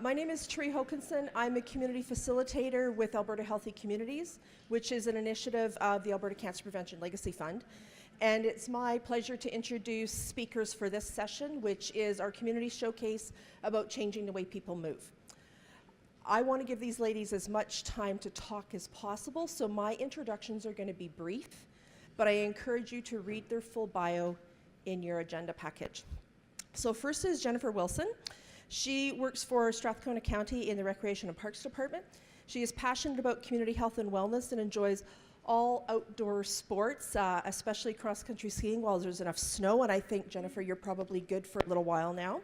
My name is Tree Hokinson. I'm a community facilitator with Alberta Healthy Communities, which is an initiative of the Alberta Cancer Prevention Legacy Fund. And it's my pleasure to introduce speakers for this session, which is our community showcase about changing the way people move. I want to give these ladies as much time to talk as possible, so my introductions are going to be brief, but I encourage you to read their full bio in your agenda package. So first is Jennifer Wilson. She works for Strathcona County in the Recreation and Parks Department. She is passionate about community health and wellness and enjoys all outdoor sports, especially cross-country skiing while there's enough snow, and I think, Jennifer, you're probably good for a little while now.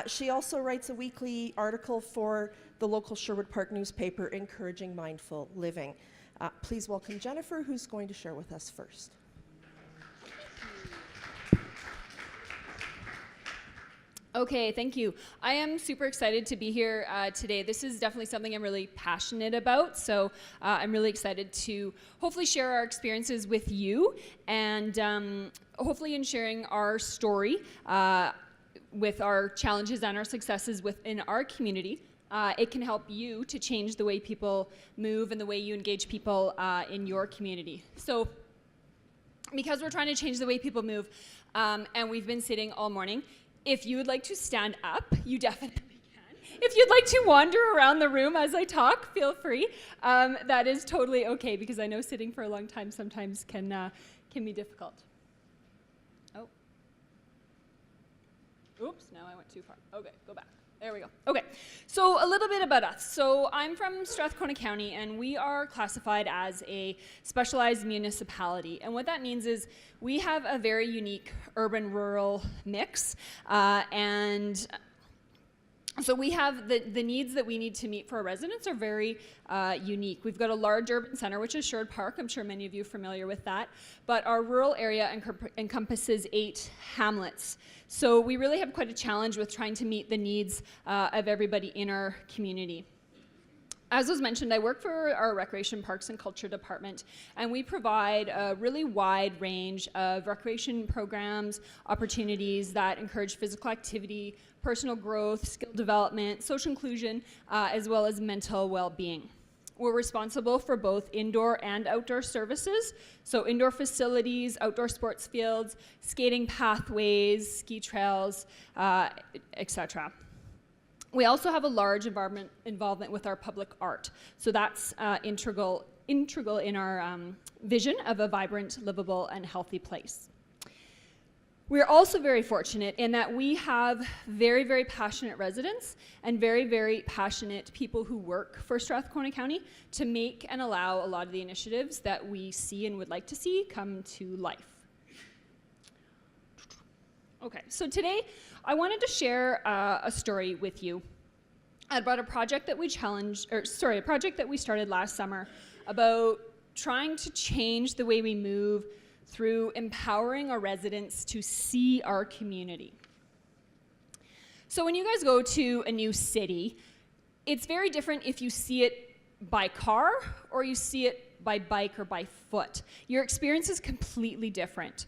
She also writes a weekly article for the local Sherwood Park newspaper encouraging mindful living. Please welcome Jennifer, who's going to share with us first. Okay, thank you. I am super excited to be here today. This is definitely something I'm really passionate about, so I'm really excited to hopefully share our experiences with you, and hopefully in sharing our story with our challenges and our successes within our community, it can help you to change the way people move and the way you engage people in your community. So because we're trying to change the way people move, and we've been sitting all morning, if you would like to stand up, you definitely can. If you'd like to wander around the room as I talk, feel free. That is totally okay, because I know sitting for a long time sometimes can be difficult. Oh. Oops, now I went too far. Okay, go back. There we go. Okay, so a little bit about us. So I'm from Strathcona County, and we are classified as a specialized municipality. And what that means is we have a very unique urban-rural mix, and so we have the needs that we need to meet for our residents are very unique. We've got a large urban center, which is Sherwood Park. I'm sure many of you are familiar with that. But our rural area encompasses 8 hamlets. So we really have quite a challenge with trying to meet the needs of everybody in our community. As was mentioned, I work for our Recreation, Parks and Culture Department, and we provide a really wide range of recreation programs, opportunities that encourage physical activity, personal growth, skill development, social inclusion, as well as mental well-being. We're responsible for both indoor and outdoor services, so indoor facilities, outdoor sports fields, skating pathways, ski trails, etc. We also have a large involvement with our public art, so that's integral in our vision of a vibrant, livable, and healthy place. We're also very fortunate in that we have very, very passionate residents and very, very passionate people who work for Strathcona County to make and allow a lot of the initiatives that we see and would like to see come to life. Okay, so today I wanted to share a story with you about a project that we started last summer about trying to change the way we move through empowering our residents to see our community. So when you guys go to a new city, it's very different if you see it by car or you see it by bike or by foot. Your experience is completely different.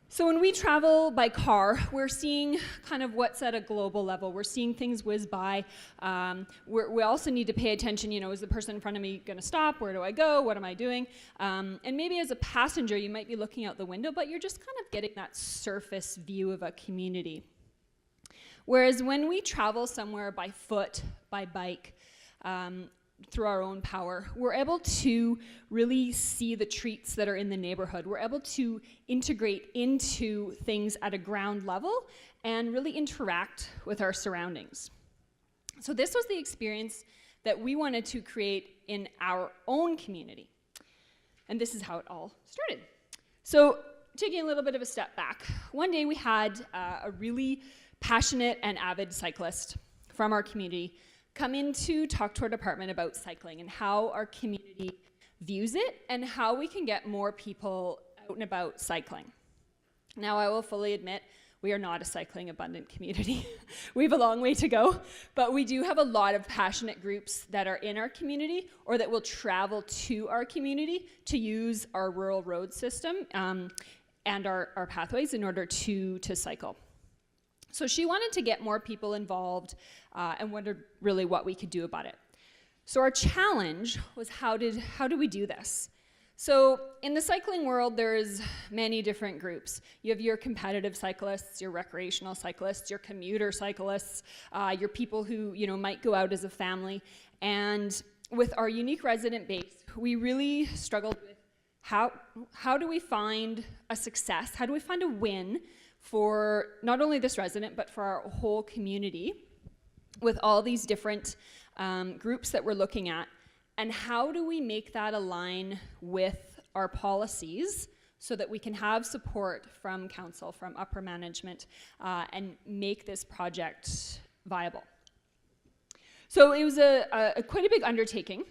So when we travel by car, we're seeing kind of what's at a global level. We're seeing things whiz by. We also need to pay attention, you know, is the person in front of me gonna stop? Where do I go? What am I doing? And maybe as a passenger, you might be looking out the window, but you're just kind of getting that surface view of a community. Whereas when we travel somewhere by foot, by bike, through our own power, we're able to really see the treats that are in the neighborhood. We're able to integrate into things at a ground level and really interact with our surroundings. So this was the experience that we wanted to create in our own community. And this is how it all started. So taking a little bit of a step back, one day we had a really passionate and avid cyclist from our community come in to talk to our department about cycling and how our community views it and how we can get more people out and about cycling. Now, I will fully admit, we are not a cycling abundant community. We have a long way to go, but we do have a lot of passionate groups that are in our community or that will travel to our community to use our rural road system and our pathways in order to cycle. So she wanted to get more people involved and wondered really what we could do about it. So our challenge was how do we do this? So in the cycling world, there's many different groups. You have your competitive cyclists, your recreational cyclists, your commuter cyclists, your people who might go out as a family. And with our unique resident base, we really struggled with how do we find a success? How do we find a win for not only this resident, but for our whole community with all these different groups that we're looking at? And how do we make that align with our policies so that we can have support from council, from upper management, and make this project viable? So it was quite a big undertaking,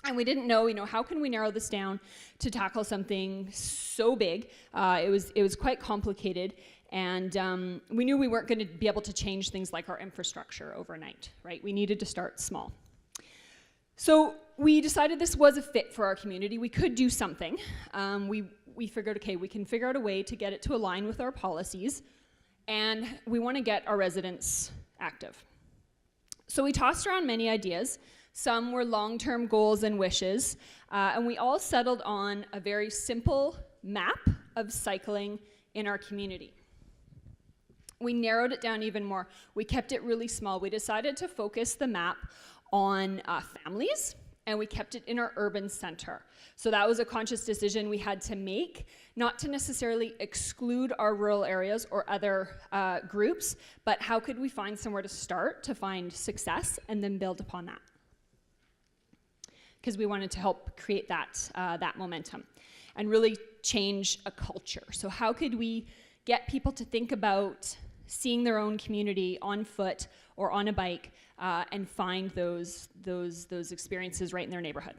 and we didn't know, how can we narrow this down to tackle something so big? It was quite complicated, and we knew we weren't going to be able to change things like our infrastructure overnight, right? We needed to start small. So we decided this was a fit for our community. We could do something. We figured, okay, we can figure out a way to get it to align with our policies, and we want to get our residents active. So we tossed around many ideas. Some were long-term goals and wishes, and we all settled on a very simple map of cycling in our community. We narrowed it down even more. We kept it really small. We decided to focus the map on families, and we kept it in our urban center. So that was a conscious decision we had to make, not to necessarily exclude our rural areas or other groups, but how could we find somewhere to start to find success and then build upon that? Because we wanted to help create that momentum and really change a culture. So how could we get people to think about seeing their own community on foot or on a bike and find those experiences right in their neighborhood?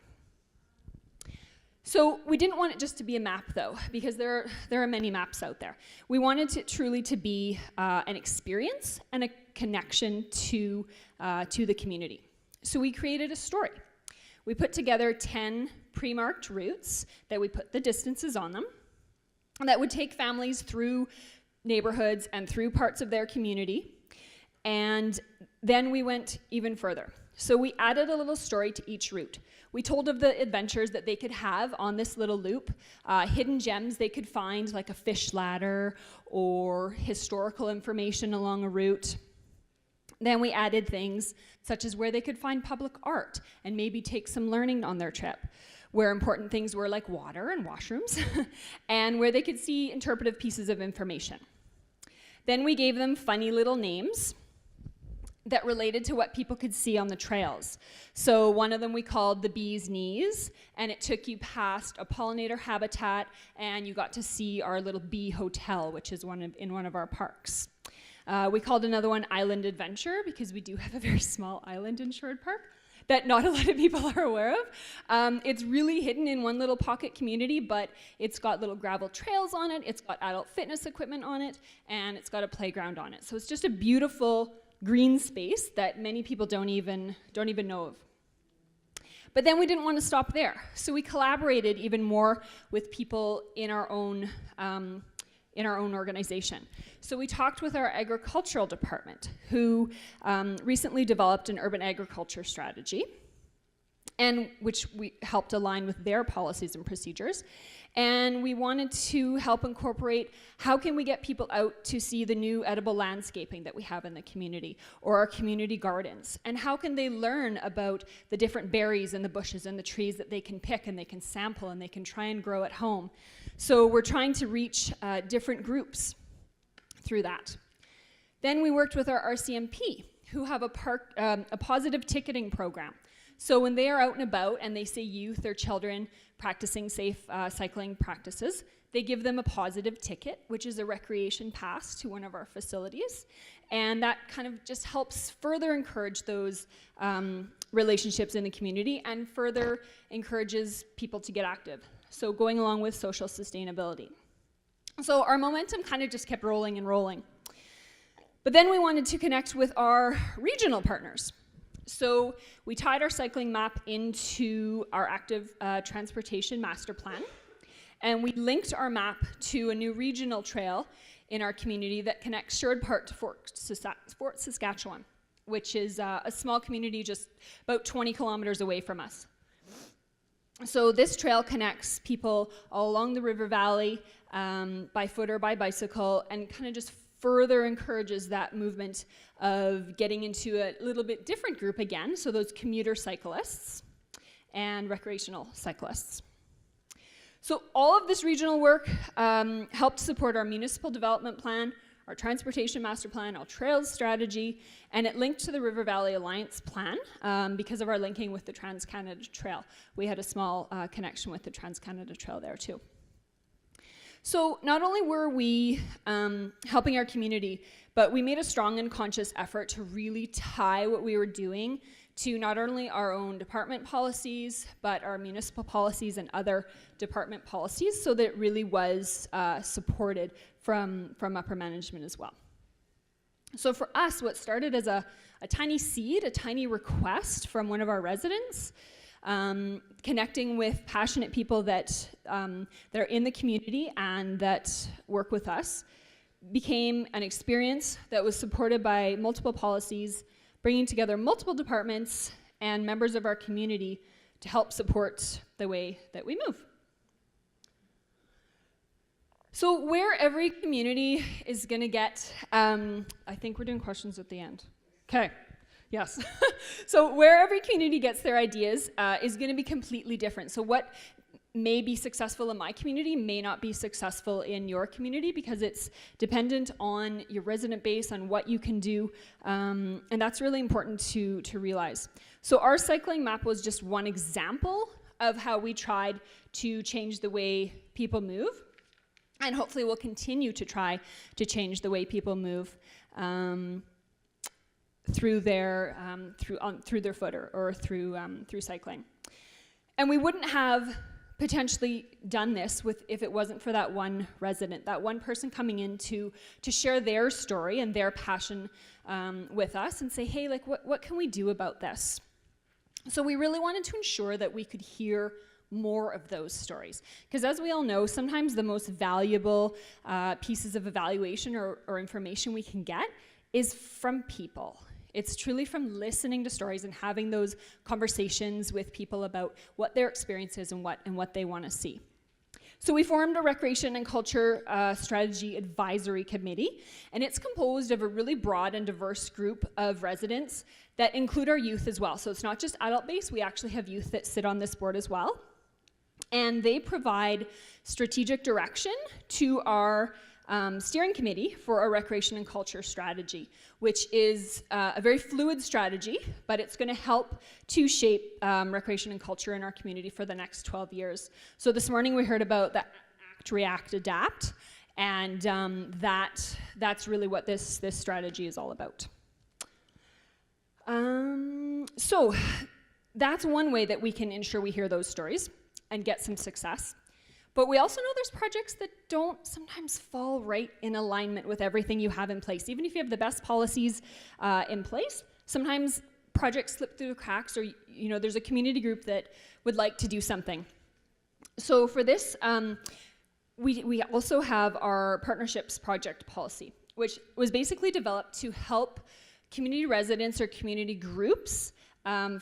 So we didn't want it just to be a map, though, because there are many maps out there. We wanted it truly to be an experience and a connection to the community. So we created a story. We put together 10 pre-marked routes that we put the distances on them that would take families through neighborhoods and through parts of their community. And then we went even further. So we added a little story to each route. We told of the adventures that they could have on this little loop, hidden gems they could find, like a fish ladder or historical information along a route. Then we added things such as where they could find public art and maybe take some learning on their trip, where important things were like water and washrooms, and where they could see interpretive pieces of information. Then we gave them funny little names that related to what people could see on the trails. So one of them we called the Bee's Knees, and it took you past a pollinator habitat, and you got to see our little bee hotel, which is in one of our parks. We called another one Island Adventure, because we do have a very small island in Sherwood Park that not a lot of people are aware of. It's really hidden in one little pocket community, but it's got little gravel trails on it, it's got adult fitness equipment on it, and it's got a playground on it. So it's just a beautiful green space that many people don't even know of. But then we didn't want to stop there. So we collaborated even more with people in our own organization. So we talked with our agricultural department, who recently developed an urban agriculture strategy, and which we helped align with their policies and procedures. And we wanted to help incorporate how can we get people out to see the new edible landscaping that we have in the community, or our community gardens, and how can they learn about the different berries and the bushes and the trees that they can pick and they can sample and they can try and grow at home. So we're trying to reach different groups through that. Then we worked with our RCMP, who have a positive ticketing program. So when they are out and about and they see youth or children practicing safe cycling practices, they give them a positive ticket, which is a recreation pass to one of our facilities. And that kind of just helps further encourage those relationships in the community and further encourages people to get active. So going along with social sustainability. So our momentum kind of just kept rolling and rolling. But then we wanted to connect with our regional partners. So we tied our cycling map into our active transportation master plan, and we linked our map to a new regional trail in our community that connects Sherwood Park to Fort Saskatchewan, which is a small community just about 20 kilometers away from us. So this trail connects people all along the river valley by foot or by bicycle, and kind of just further encourages that movement of getting into a little bit different group again, so those commuter cyclists and recreational cyclists. So all of this regional work helped support our municipal development plan, our transportation master plan, our trails strategy, and it linked to the River Valley Alliance plan because of our linking with the Trans-Canada Trail. We had a small connection with the Trans-Canada Trail there too. So not only were we helping our community, but we made a strong and conscious effort to really tie what we were doing to not only our own department policies, but our municipal policies and other department policies, so that it really was supported from upper management as well. So for us, what started as a tiny seed, a tiny request from one of our residents, connecting with passionate people that are in the community and that work with us, became an experience that was supported by multiple policies, bringing together multiple departments and members of our community to help support the way that we move. So where every community is going to get, I think we're doing questions at the end. Okay, yes. So where every community gets their ideas is going to be completely different. So what may be successful in my community may not be successful in your community, because it's dependent on your resident base, on what you can do, and that's really important to realize. So our cycling map was just one example of how we tried to change the way people move, and hopefully we'll continue to try to change the way people move through their foot or through cycling. And we wouldn't have potentially done this if it wasn't for that one resident, that one person coming in to share their story and their passion with us and say, hey, like, what can we do about this? So we really wanted to ensure that we could hear more of those stories. Because as we all know, sometimes the most valuable pieces of evaluation or information we can get is from people. It's truly from listening to stories and having those conversations with people about what their experience is and what they want to see. So we formed a Recreation and Culture Strategy Advisory Committee, and it's composed of a really broad and diverse group of residents that include our youth as well. So it's not just adult-based, we actually have youth that sit on this board as well. And they provide strategic direction to our steering committee for our recreation and culture strategy, which is a very fluid strategy, but it's going to help to shape recreation and culture in our community for the next 12 years. So this morning we heard about the Act, React, Adapt, and that's really what this strategy is all about. So that's one way that we can ensure we hear those stories and get some success. But we also know there's projects that don't sometimes fall right in alignment with everything you have in place. Even if you have the best policies in place, sometimes projects slip through the cracks, or there's a community group that would like to do something. So for this, we also have our partnerships project policy, which was basically developed to help community residents or community groups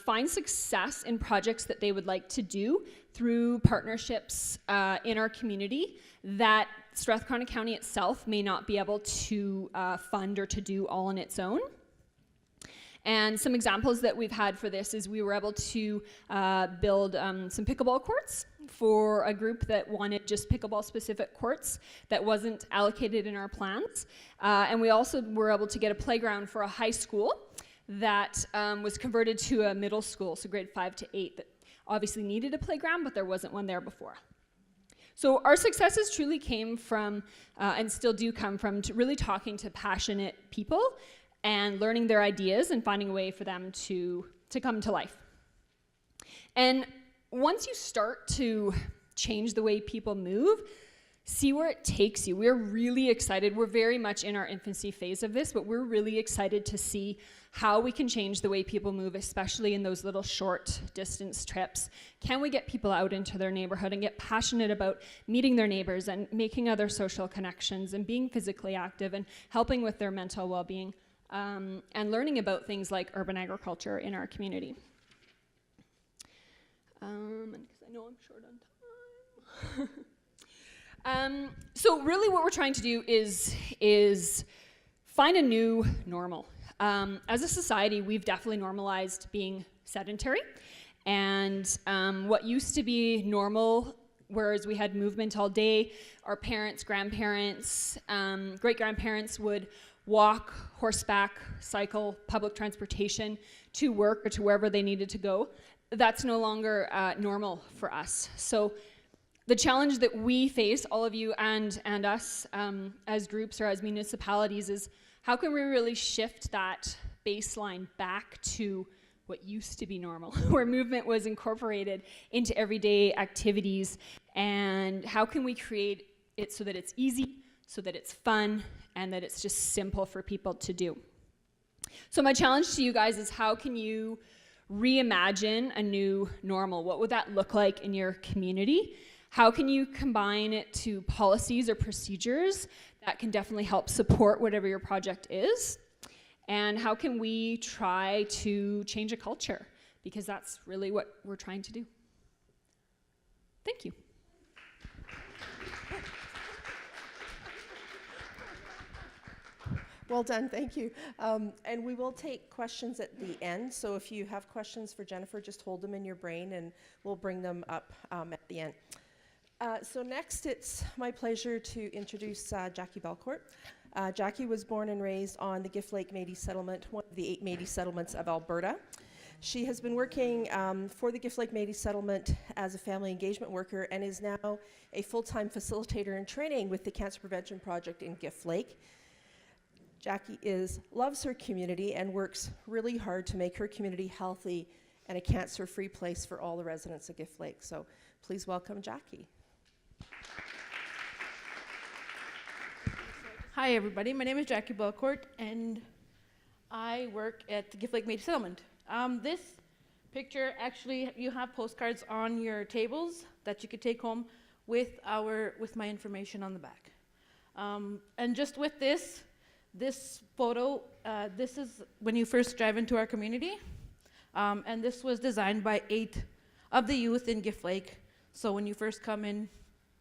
find success in projects that they would like to do through partnerships in our community that Strathcona County itself may not be able to fund or to do all on its own. And some examples that we've had for this is we were able to build some pickleball courts for a group that wanted just pickleball specific courts that wasn't allocated in our plans. And we also were able to get a playground for a high school that was converted to a middle school, so grade 5 to 8, that obviously needed a playground, but there wasn't one there before. So our successes truly came from, and still do come from, really talking to passionate people and learning their ideas and finding a way for them to come to life. And once you start to change the way people move, see where it takes you. We're really excited. We're very much in our infancy phase of this, but we're really excited to see how we can change the way people move, especially in those little short distance trips. Can we get people out into their neighborhood and get passionate about meeting their neighbors and making other social connections and being physically active and helping with their mental well-being, and learning about things like urban agriculture in our community. And because I know I'm short on time. So really what we're trying to do is find a new normal. As a society, we've definitely normalized being sedentary. And what used to be normal, whereas we had movement all day, our parents, grandparents, great-grandparents would walk, horseback, cycle, public transportation to work or to wherever they needed to go. That's no longer normal for us. So the challenge that we face, all of you and us as groups or as municipalities, is how can we really shift that baseline back to what used to be normal, where movement was incorporated into everyday activities, and how can we create it so that it's easy, so that it's fun, and that it's just simple for people to do. So my challenge to you guys is, how can you reimagine a new normal? What would that look like in your community? How can you combine it to policies or procedures that can definitely help support whatever your project is? And how can we try to change a culture? Because that's really what we're trying to do. Thank you. Well done, thank you. And we will take questions at the end, so if you have questions for Jennifer, just hold them in your brain and we'll bring them up at the end. So next, it's my pleasure to introduce Jackie Belcourt. Jackie was born and raised on the Gift Lake Métis settlement, one of the 8 Métis settlements of Alberta. She has been working for the Gift Lake Métis settlement as a family engagement worker and is now a full-time facilitator in training with the Cancer Prevention Project in Gift Lake. Jackie loves her community and works really hard to make her community healthy and a cancer-free place for all the residents of Gift Lake. So please welcome Jackie. Hi everybody, my name is Jackie Belcourt and I work at the Gift Lake Métis Settlement. This picture, actually, you have postcards on your tables that you could take home with my information on the back. And just with this photo, this is when you first drive into our community. And this was designed by 8 of the youth in Gift Lake. So when you first come in,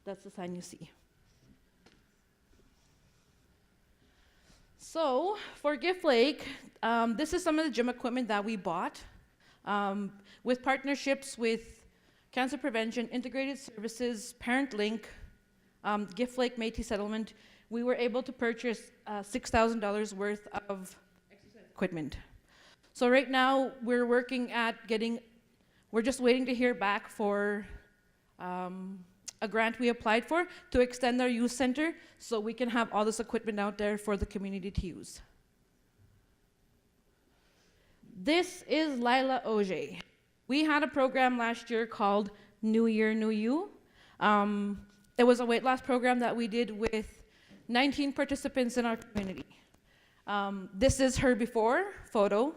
that's the sign you see. So for Gift Lake, this is some of the gym equipment that we bought. With partnerships with Cancer Prevention, Integrated Services, Parent Link, Gift Lake Métis Settlement, we were able to purchase $6,000 worth of equipment. So right now we're working at we're just waiting to hear back for a grant we applied for to extend our youth center so we can have all this equipment out there for the community to use. This is Lila Auger. We had a program last year called New Year, New You. It was a weight loss program that we did with 19 participants in our community. This is her before photo,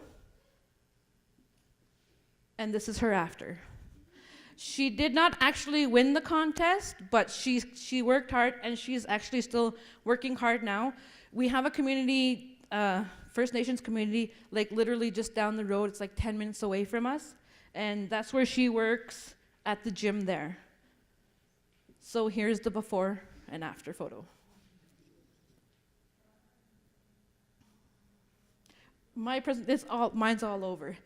and this is her after. She did not actually win the contest, but she worked hard, and she's actually still working hard now. We have a community, First Nations community, like literally just down the road. It's like 10 minutes away from us, and that's where she works at the gym there. So here's the before and after photo. Mine's all over.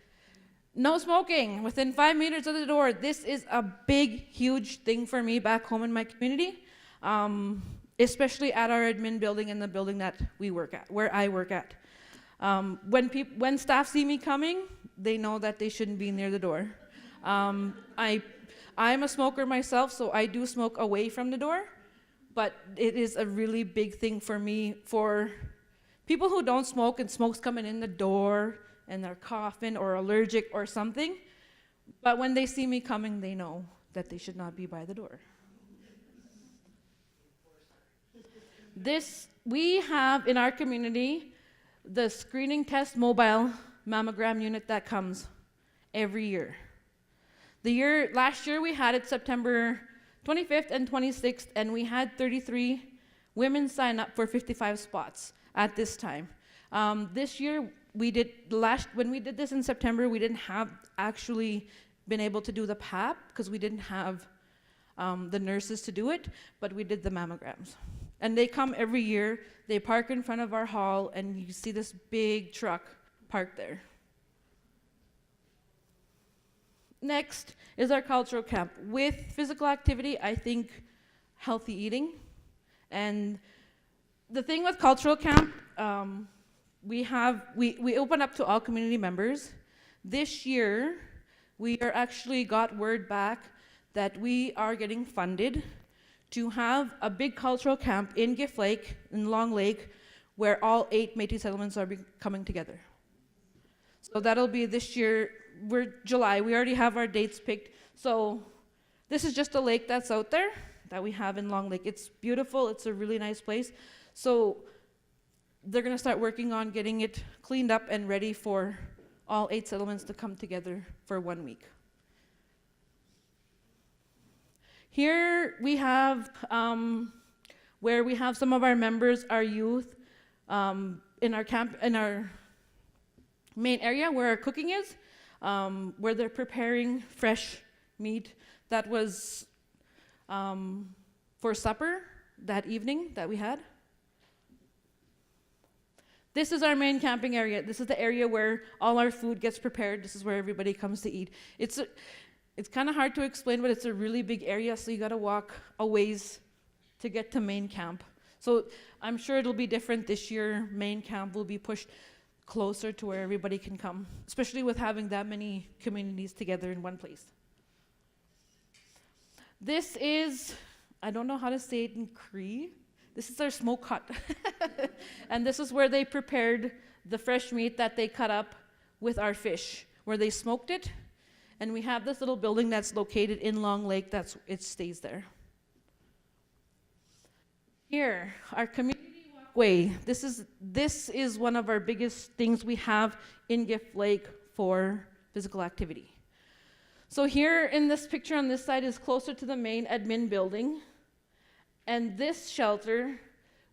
No smoking within 5 meters of the door. This is a big, huge thing for me back home in my community, especially at our admin building and the building that we work at, where I work at. When staff see me coming, they know that they shouldn't be near the door. I'm a smoker myself, so I do smoke away from the door, but it is a really big thing for me. For people who don't smoke and smoke's coming in the door and they're coughing or allergic or something, but when they see me coming, they know that they should not be by the door. We have in our community the screening test mobile mammogram unit that comes every year. Last year we had it September 25th and 26th, and we had 33 women sign up for 55 spots at this time. This year, when we did this in September, we didn't have actually been able to do the PAP because we didn't have the nurses to do it, but we did the mammograms. And they come every year, they park in front of our hall, and you see this big truck parked there. Next is our cultural camp. With physical activity, I think healthy eating. And the thing with cultural camp, we open up to all community members. This year, we are actually got word back that we are getting funded to have a big cultural camp in Gift Lake, in Long Lake, where all 8 Métis settlements are coming together. So that'll be this year. We're July. We already have our dates picked. So this is just a lake that's out there that we have in Long Lake. It's beautiful. It's a really nice place. So they're going to start working on getting it cleaned up and ready for all 8 settlements to come together for 1 week. Here we have where we have some of our members, our youth, in our camp, in our main area where our cooking is, where they're preparing fresh meat that was for supper that evening that we had. This is our main camping area. This is the area where all our food gets prepared. This is where everybody comes to eat. It's kind of hard to explain, but it's a really big area, so you got to walk a ways to get to main camp. So I'm sure it'll be different this year. Main camp will be pushed closer to where everybody can come, especially with having that many communities together in one place. This is, I don't know how to say it in Cree. This is our smoke hut. And this is where they prepared the fresh meat that they cut up with our fish, where they smoked it. And we have this little building that's located in Long Lake, it stays there. Here, our community walkway. This is one of our biggest things we have in Gift Lake for physical activity. So here in this picture on this side is closer to the main admin building. And this shelter,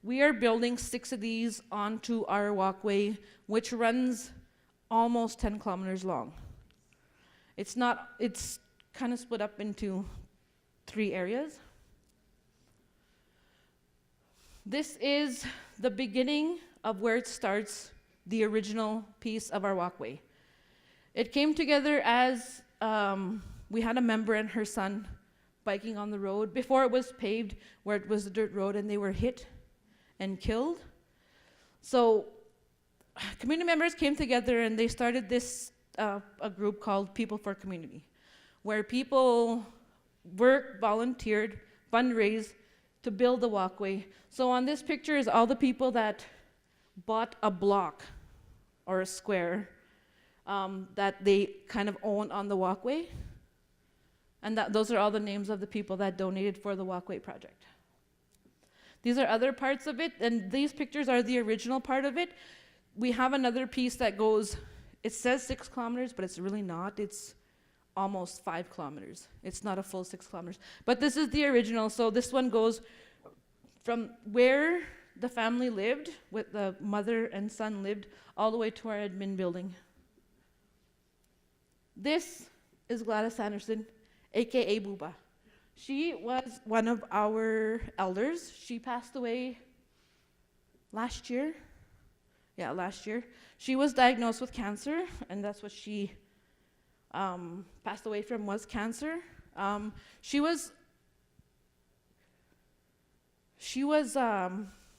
we are building 6 of these onto our walkway, which runs almost 10 kilometers long. It's kind of split up into 3 areas. This is the beginning of where it starts, the original piece of our walkway. It came together as we had a member and her son biking on the road before it was paved, where it was a dirt road, and they were hit and killed. So community members came together and they started this a group called People for Community, where people worked, volunteered, fundraised to build the walkway. So on this picture is all the people that bought a block or a square that they kind of own on the walkway. And those are all the names of the people that donated for the walkway project. These are other parts of it, and these pictures are the original part of it. We have another piece that goes, it says 6 kilometers, but it's really not. It's almost 5 kilometers. It's not a full 6 kilometers. But this is the original, so this one goes from where the family lived, with the mother and son lived, all the way to our admin building. This is Gladys Anderson, AKA Booba. She was one of our elders. She passed away last year. Yeah, last year. She was diagnosed with cancer, and that's what she passed away from, was cancer. She was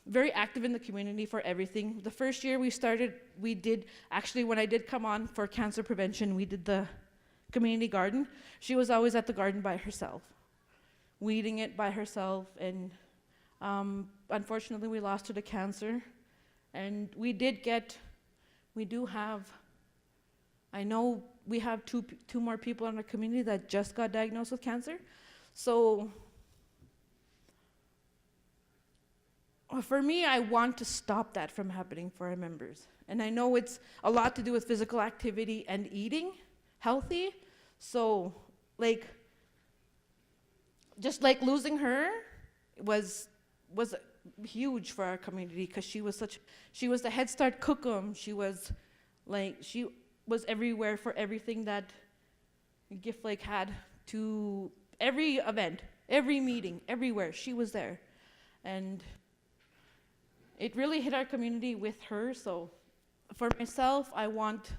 very active in the community for everything. The first year we did, actually when I did come on for cancer prevention, we did the community garden. She was always at the garden by herself, weeding it by herself, and unfortunately we lost her to cancer. And we do have, I know we have two more people in our community that just got diagnosed with cancer. So for me, I want to stop that from happening for our members. And I know it's a lot to do with physical activity and eating healthy. So, like, just like losing her was huge for our community, because she was the Head Start cookum. She was everywhere for everything that Gift Lake had, to every event, every meeting, everywhere. She was there. And it really hit our community with her. So for myself, I want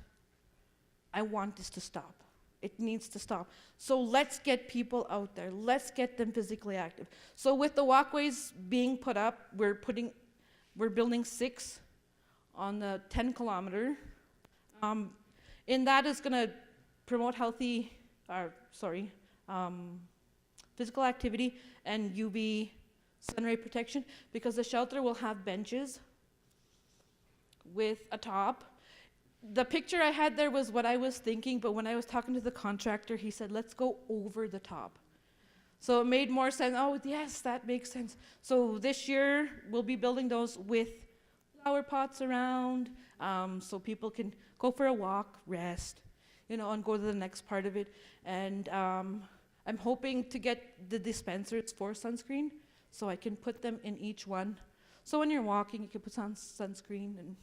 this to stop. It needs to stop. So let's get people out there. Let's get them physically active. So with the walkways being put up, we're building 6 on the 10 kilometer. And that is going to promote physical activity and UV sun ray protection, because the shelter will have benches with a top. The picture I had there was what I was thinking, but when I was talking to the contractor, he said, let's go over the top. So it made more sense. Oh, yes, that makes sense. So this year, we'll be building those with flower pots around, so people can go for a walk, rest, and go to the next part of it. And I'm hoping to get the dispensers for sunscreen, so I can put them in each one. So when you're walking, you can put on sunscreen and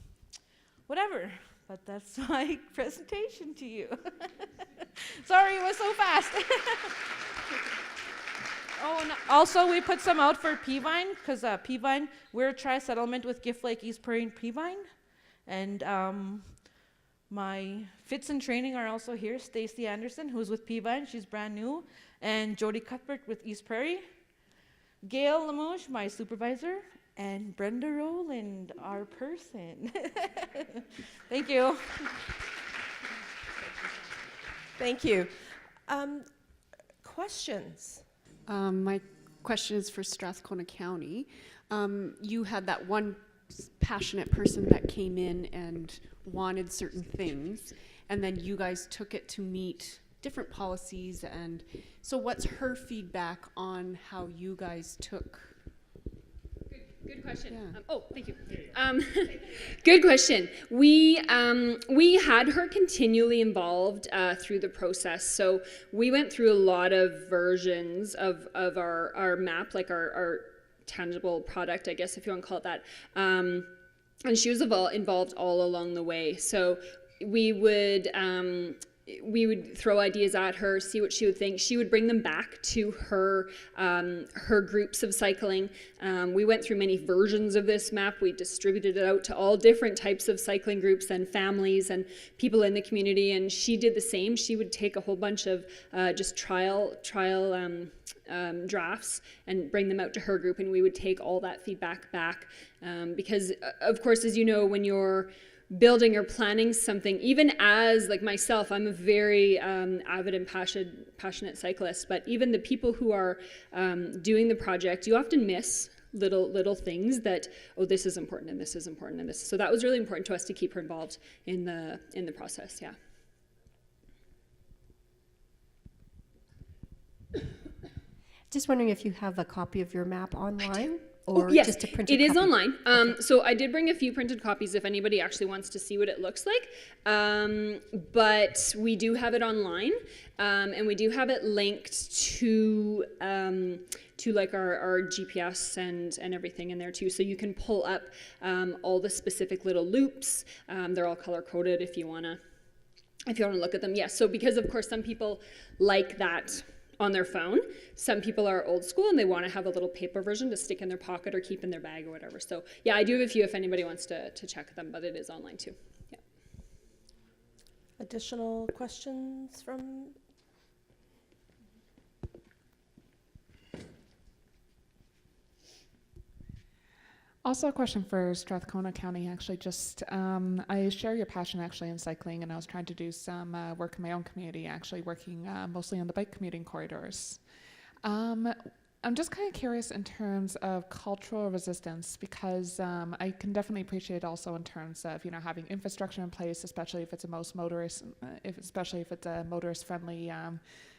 whatever. But that's my presentation to you. Sorry, it was so fast. Oh, and also we put some out for Peavine, because Peavine, we're a tri-settlement with Gift Lake, East Prairie, and Peavine. And my fits and training are also here. Stacy Anderson, who's with Peavine, she's brand new. And Jody Cuthbert with East Prairie. Gail Lamouche, my supervisor. And Brenda Rowland, our person. Thank you. Thank you. Questions? My question is for Strathcona County. You had that one passionate person that came in and wanted certain things, and then you guys took it to meet different policies. And so what's her feedback on how you guys took? Good question. Yeah. Thank you. Good question. We had her continually involved through the process. So we went through a lot of versions of our map, like our tangible product, I guess, if you want to call it that. And she was involved all along the way. So we would throw ideas at her, see what she would think. She would bring them back to her groups of cycling. We went through many versions of this map. We distributed it out to all different types of cycling groups and families and people in the community. And she did the same. She would take a whole bunch of just trial drafts and bring them out to her group, and we would take all that feedback back. Because, of course, as you know, when you're building or planning something, even as like myself, I'm a very avid and passionate cyclist, but even the people who are doing the project, you often miss little things that, this is important and this is important and this. So that was really important to us to keep her involved in the process. Yeah. Just wondering if you have a copy of your map online? Or yes, just a printed it is copy? online. Okay. So I did bring a few printed copies if anybody actually wants to see what it looks like. But we do have it online, and we do have it linked to like our GPS and everything in there too. So you can pull up all the specific little loops. They're all color coded if you wanna look at them. Yes. So because of course some people like that on their phone. Some people are old school and they want to have a little paper version to stick in their pocket or keep in their bag or whatever. So yeah, I do have a few if anybody wants to check them, but it is online too. Yeah. Additional questions from? Also a question for Strathcona County, actually. Just, I share your passion actually in cycling, and I was trying to do some work in my own community, actually working mostly on the bike commuting corridors. I'm just kind of curious in terms of cultural resistance, because I can definitely appreciate also in terms of, having infrastructure in place, especially if it's a motorist-friendly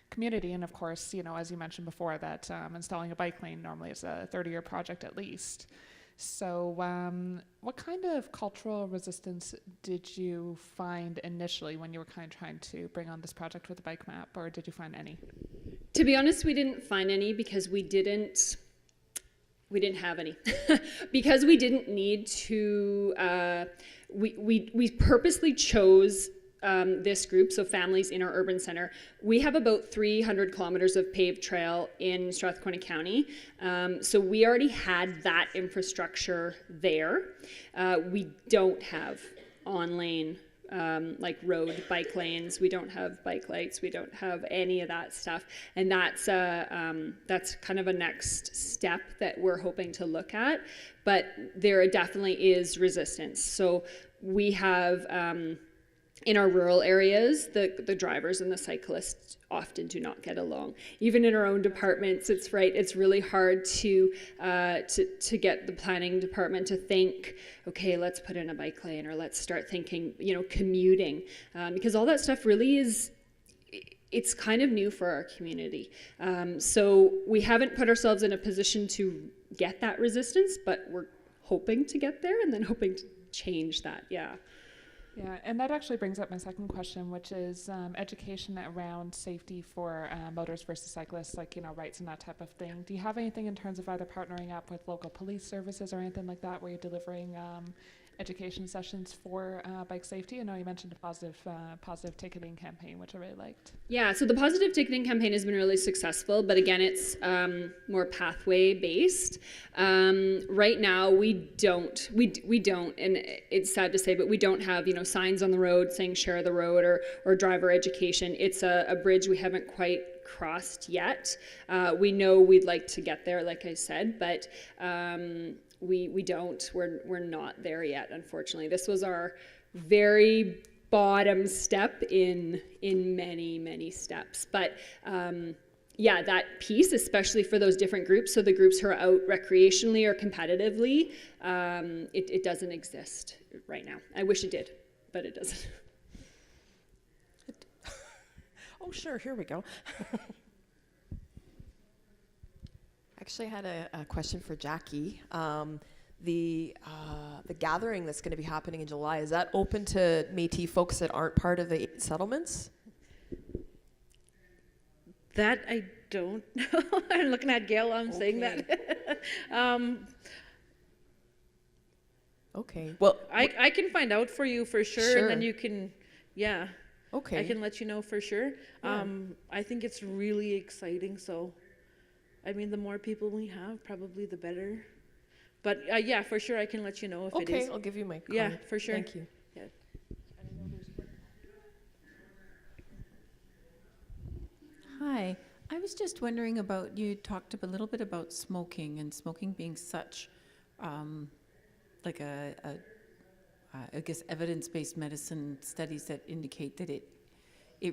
community. And of course, as you mentioned before, that installing a bike lane normally is a 30-year project at least. So what kind of cultural resistance did you find initially when you were kind of trying to bring on this project with the bike map, or did you find any? To be honest, we didn't find any because we didn't have any. Because we didn't need to, we purposely chose this group, so families in our urban center. We have about 300 kilometers of paved trail in Strathcona County. So we already had that infrastructure there. We don't have on-lane like road bike lanes. We don't have bike lights. We don't have any of that stuff. And that's kind of a next step that we're hoping to look at. But there definitely is resistance. So we have, in our rural areas, the drivers and the cyclists often do not get along. Even in our own departments, it's really hard to get the planning department to think, okay, let's put in a bike lane, or let's start thinking, commuting, because all that stuff really it's kind of new for our community. So we haven't put ourselves in a position to get that resistance, but we're hoping to get there, and then hoping to change that. Yeah. Yeah, and that actually brings up my second question, which is education around safety for motors versus cyclists, like, rights and that type of thing. Do you have anything in terms of either partnering up with local police services or anything like that, where you're delivering education sessions for bike safety? I know you mentioned a positive ticketing campaign, which I really liked. Yeah, so the positive ticketing campaign has been really successful, but again, it's more pathway based. Right now, we don't, and it's sad to say, but we don't have signs on the road saying share the road or driver education. It's a bridge we haven't quite crossed yet. We know we'd like to get there, like I said, but we're not there yet, unfortunately. This was our very bottom step in many steps, but yeah, that piece, especially for those different groups, so the groups who are out recreationally or competitively, it doesn't exist right now. I wish it did, but it doesn't. Oh, sure, here we go. Actually, I had a question for Jackie. The gathering that's going to be happening in July, is that open to Métis folks that aren't part of the 8 settlements? That I don't know. I'm looking at Gail, I'm saying that. Okay. Well, I can find out for you for sure, and then you can, okay. I can let you know for sure. Yeah. I think it's really exciting, so, I mean, the more people we have, probably the better. But yeah, for sure, I can let you know if it is. Okay, I'll give you my card. Yeah, for sure. Thank you. Yeah. Hi, I was just wondering about, you talked a little bit about smoking, and smoking being such like I guess evidence-based medicine studies that indicate that it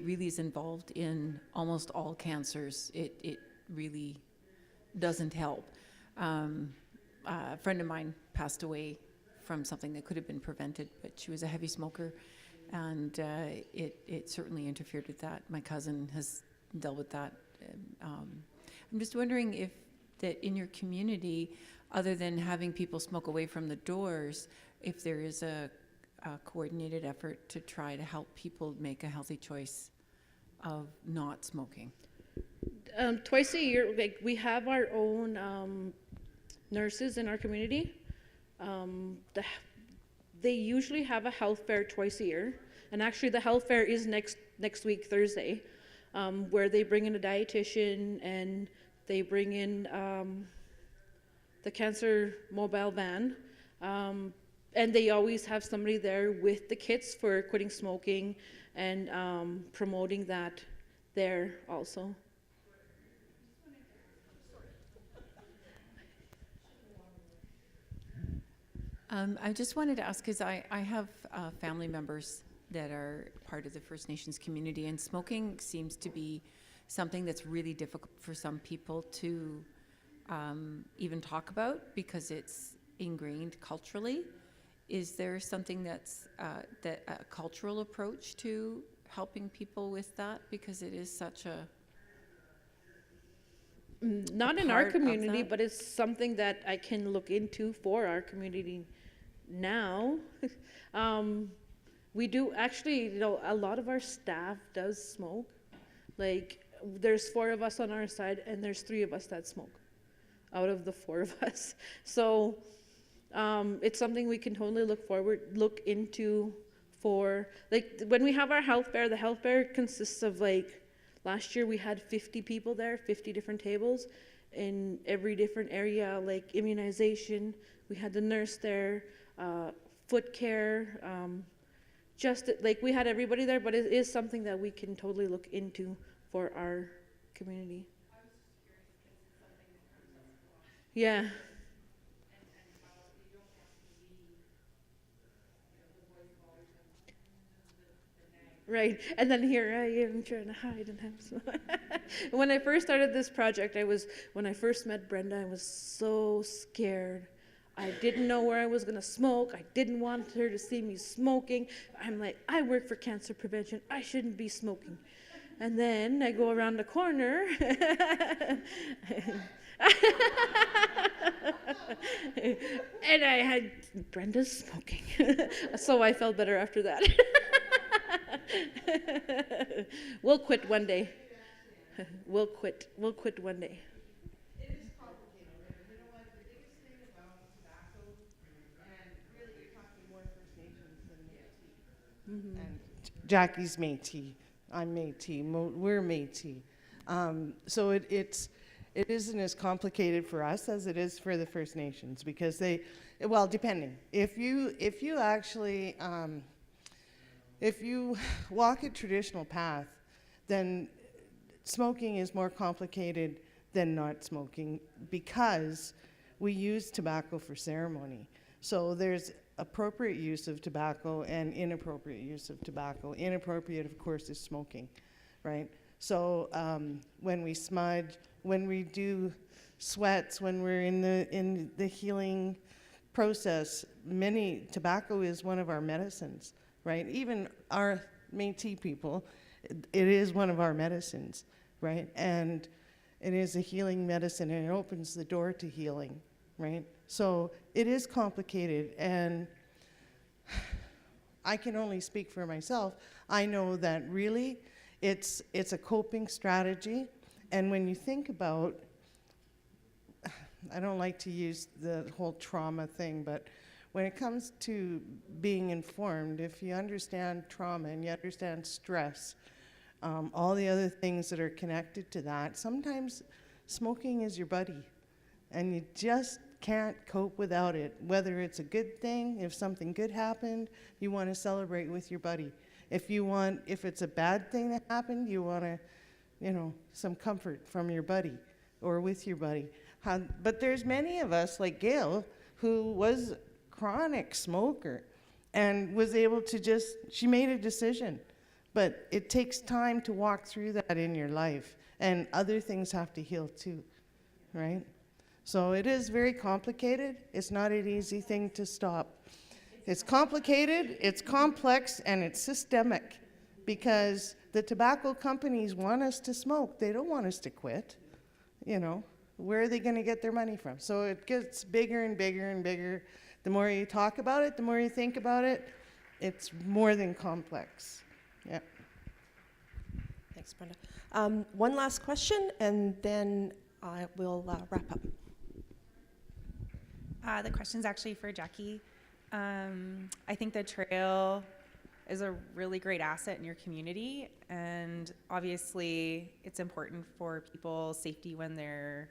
really is involved in almost all cancers. It really doesn't help. A friend of mine passed away from something that could have been prevented, but she was a heavy smoker, and it certainly interfered with that. My cousin has dealt with that. I'm just wondering if that in your community, other than having people smoke away from the doors, if there is a coordinated effort to try to help people make a healthy choice of not smoking. Twice a year, like, we have our own nurses in our community. They usually have a health fair twice a year, and actually the health fair is next week, Thursday, where they bring in a dietitian and they bring in the cancer mobile van, and they always have somebody there with the kits for quitting smoking and promoting that there also. I just wanted to ask, because I have family members that are part of the First Nations community, and smoking seems to be something that's really difficult for some people to even talk about because it's ingrained culturally. Is there something that's a cultural approach to helping people with that, because it is such a Not in our part of community, that? but it's something that I can look into for our community now. We do actually, a lot of our staff does smoke. Like, there's 4 of us on our side, and there's 3 of us that smoke out of the 4 of us. So it's something we can totally look into for, like, when we have our health fair, the health fair consists of, like, last year we had 50 people there, 50 different tables in every different area, like immunization. We had the nurse there, foot care, just like we had everybody there, but it is something that we can totally look into for our community. Yeah. Right, and then here I am trying to hide and have some. When I first started this project, when I first met Brenda, I was so scared. I didn't know where I was gonna smoke. I didn't want her to see me smoking. I'm like, I work for cancer prevention. I shouldn't be smoking. And then I go around the corner. And I had Brenda's smoking. So I felt better after that. We'll quit one day. We'll quit one day. It is complicated. You know what? The biggest thing about tobacco, and really you're talking more First Nations than Métis. And Jackie's Métis. I'm Métis. We're Métis. So it isn't as complicated for us as it is for the First Nations, because depending. If you actually if you walk a traditional path, then smoking is more complicated than not smoking, because we use tobacco for ceremony. So there's appropriate use of tobacco and inappropriate use of tobacco. Inappropriate, of course, is smoking, right? So when we smudge, when we do sweats, when we're in the healing process, tobacco is one of our medicines, right? Even our Métis people, it is one of our medicines, right? And it is a healing medicine, and it opens the door to healing, right? So it is complicated, and I can only speak for myself. I know that really it's a coping strategy, and when you think about, I don't like to use the whole trauma thing, but when it comes to being informed, if you understand trauma and you understand stress, all the other things that are connected to that, sometimes smoking is your buddy, and you just can't cope without it. Whether it's a good thing, if something good happened, you want to celebrate with your buddy. If it's a bad thing that happened, you want to, some comfort from your buddy or with your buddy. But there's many of us, like Gail, who was chronic smoker and was able to she made a decision. But it takes time to walk through that in your life, and other things have to heal too, right? So it is very complicated. It's not an easy thing to stop. It's complicated, it's complex, and it's systemic, because the tobacco companies want us to smoke. They don't want us to quit. Where are they going to get their money from? So it gets bigger and bigger and bigger. The more you talk about it, the more you think about it, it's more than complex. Yeah. Thanks, Brenda. One last question, and then I will wrap up. The question's actually for Jackie. I think the trail is a really great asset in your community, and obviously it's important for people's safety when they're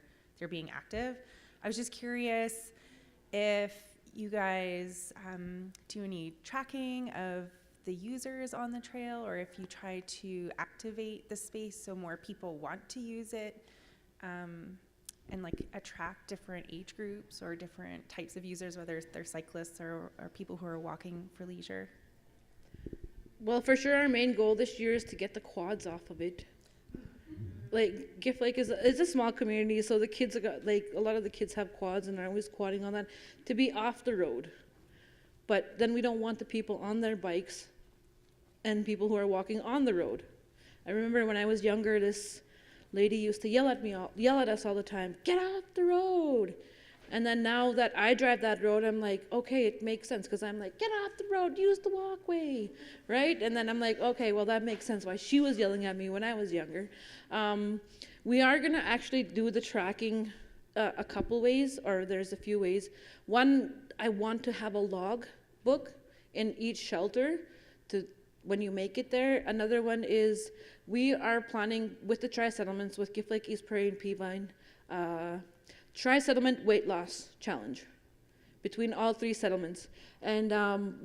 being active. I was just curious if you guys do any tracking of the users on the trail, or if you try to activate the space so more people want to use it, and attract different age groups or different types of users, whether they're cyclists or people who are walking for leisure. Well, for sure, our main goal this year is to get the quads off of it. Gift Lake is a small community, so the kids a lot of the kids have quads and are always quadding on that, to be off the road. But then we don't want the people on their bikes and people who are walking on the road. I remember when I was younger, this lady used to yell at us all the time, get off the road. And then now that I drive that road, I'm like, okay, it makes sense, because I'm like, get off the road, use the walkway, right? And then I'm like, okay, well, that makes sense why she was yelling at me when I was younger. We are going to actually do the tracking a couple ways, or there's a few ways. One, I want to have a log book in each shelter to when you make it there. Another one is we are planning with the tri-settlements, with Gift Lake, East Prairie, and Peavine, tri-settlement weight loss challenge between all 3 settlements. And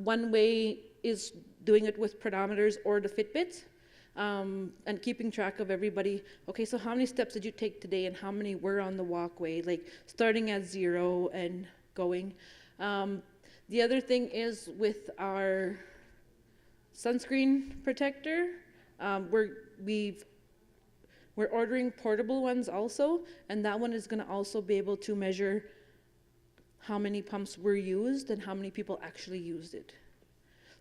one way is doing it with pedometers or the Fitbits, and keeping track of everybody. Okay, so how many steps did you take today, and how many were on the walkway, like starting at 0 and going. The other thing is with our sunscreen protector, we're ordering portable ones also, and that one is going to also be able to measure how many pumps were used and how many people actually used it.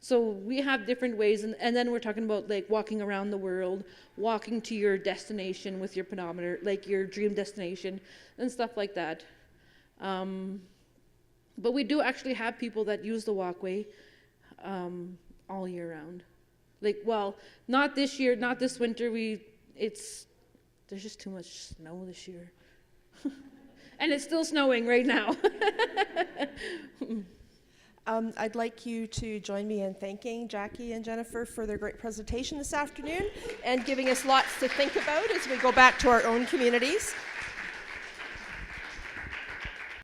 So we have different ways, and then we're talking about like walking around the world, walking to your destination with your pedometer, like your dream destination and stuff like that. But we do actually have people that use the walkway all year round. Like, well, not this year, not this winter. There's just too much snow this year. And it's still snowing right now. I'd like you to join me in thanking Jackie and Jennifer for their great presentation this afternoon and giving us lots to think about as we go back to our own communities.